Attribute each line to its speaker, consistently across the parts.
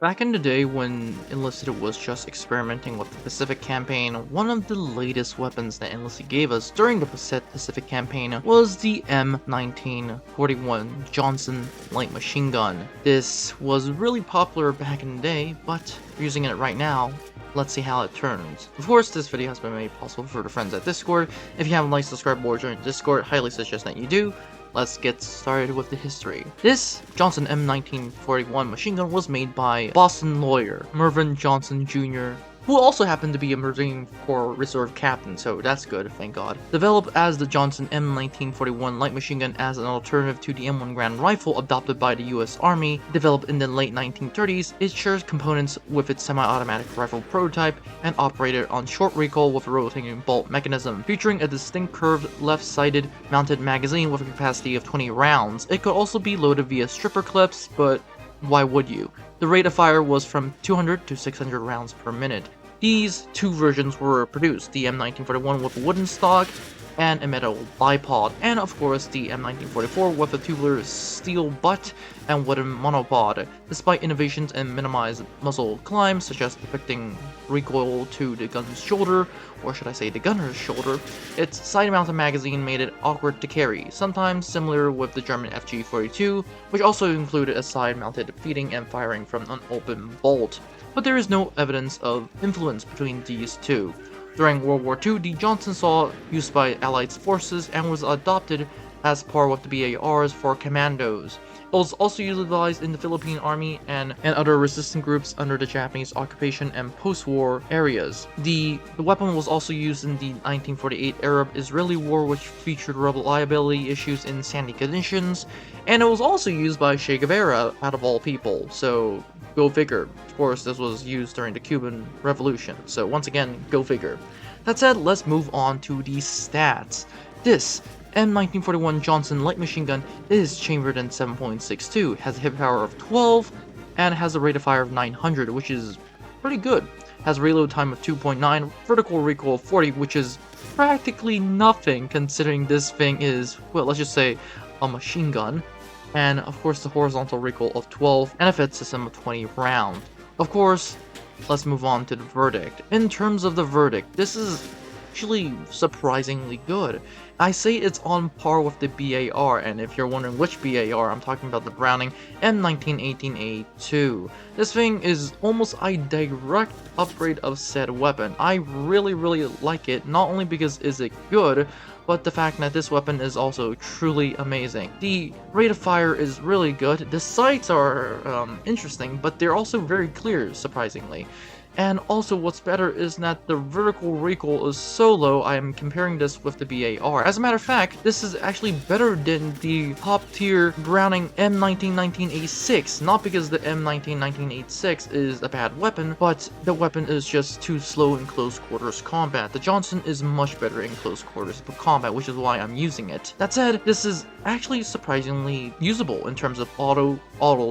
Speaker 1: Back in the day when Enlisted was just experimenting with the Pacific Campaign, one of the latest weapons that Enlisted gave us during the Pacific Campaign was the M1941 Johnson light machine gun. This was really popular back in the day, but using it right now, let's see how it turns. Of course, this video has been made possible for the friends at Discord. If you haven't liked, subscribed, or joined Discord, highly suggest that you do. Let's get started with the history. This Johnson M1941 machine gun was made by Boston lawyer Mervyn Johnson Jr., who also happened to be a Marine Corps Reserve captain, so that's good, thank God. Developed as the Johnson M1941 light machine gun as an alternative to the M1 Grand Rifle adopted by the US Army, developed in the late 1930s, it shares components with its semi-automatic rifle prototype and operated on short recoil with a rotating bolt mechanism. Featuring a distinct curved left-sided mounted magazine with a capacity of 20 rounds, it could also be loaded via stripper clips, but why would you? The rate of fire was from 200 to 600 rounds per minute. These two versions were produced, the M1941 with a wooden stock and a metal bipod, and of course the M1944 with a tubular steel butt and wooden monopod. Despite innovations in minimized muzzle climb, such as depicting recoil to the gun's shoulder, or should I say the gunner's shoulder, its side-mounted magazine made it awkward to carry, sometimes similar with the German FG-42, which also included a side-mounted feeding and firing from an open bolt. But there is no evidence of influence between these two. During World War II, the Johnson saw use by Allied forces and was adopted as part of the BARs for commandos. It was also utilized in the Philippine Army and other resistance groups under the Japanese occupation and post-war areas. The weapon was also used in the 1948 Arab-Israeli War, which featured reliability issues in sandy conditions, and it was also used by Che Guevara, out of all people, so go figure. Of course, this was used during the Cuban Revolution, so once again, go figure. That said, let's move on to the stats. This M1941 Johnson light machine gun is chambered in 7.62, has a hit power of 12, and has a rate of fire of 900, which is pretty good. Has a reload time of 2.9, vertical recoil of 40, which is practically nothing considering this thing is, well, let's just say a machine gun. And of course the horizontal recoil of 12, and a fed system of 20 rounds. Of course, let's move on to the verdict. In terms of the verdict, this is actually surprisingly good. I say it's on par with the BAR, and if you're wondering which BAR, I'm talking about the Browning M1918A2. This thing is almost a direct upgrade of said weapon. I really like it, not only because is it good, but the fact that this weapon is also truly amazing. The rate of fire is really good, the sights are interesting, but they're also very clear, surprisingly. And also what's better is that the vertical recoil is so low. I am comparing this with the BAR. As a matter of fact, this is actually better than the top tier Browning M1919A6. Not because the M1919A6 is a bad weapon, but the weapon is just too slow in close quarters combat. The Johnson is much better in close quarters combat, which is why I'm using it. That said, this is actually surprisingly usable in terms of auto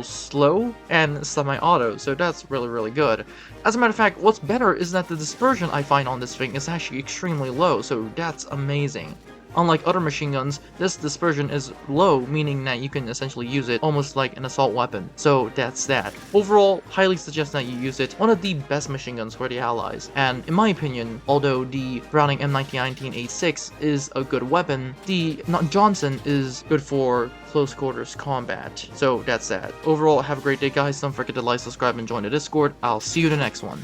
Speaker 1: slow, and semi-auto, so that's really good. As a matter of fact, what's better is that the dispersion I find on this thing is actually extremely low, so that's amazing. Unlike other machine guns, this dispersion is low, meaning that you can essentially use it almost like an assault weapon. So that's that. Overall, highly suggest that you use it. One of the best machine guns for the Allies. And in my opinion, although the Browning M1919A6 is a good weapon, the Johnson is good for close quarters combat. So that's that. Overall, have a great day guys. Don't forget to like, subscribe, and join the Discord. I'll see you in the next one.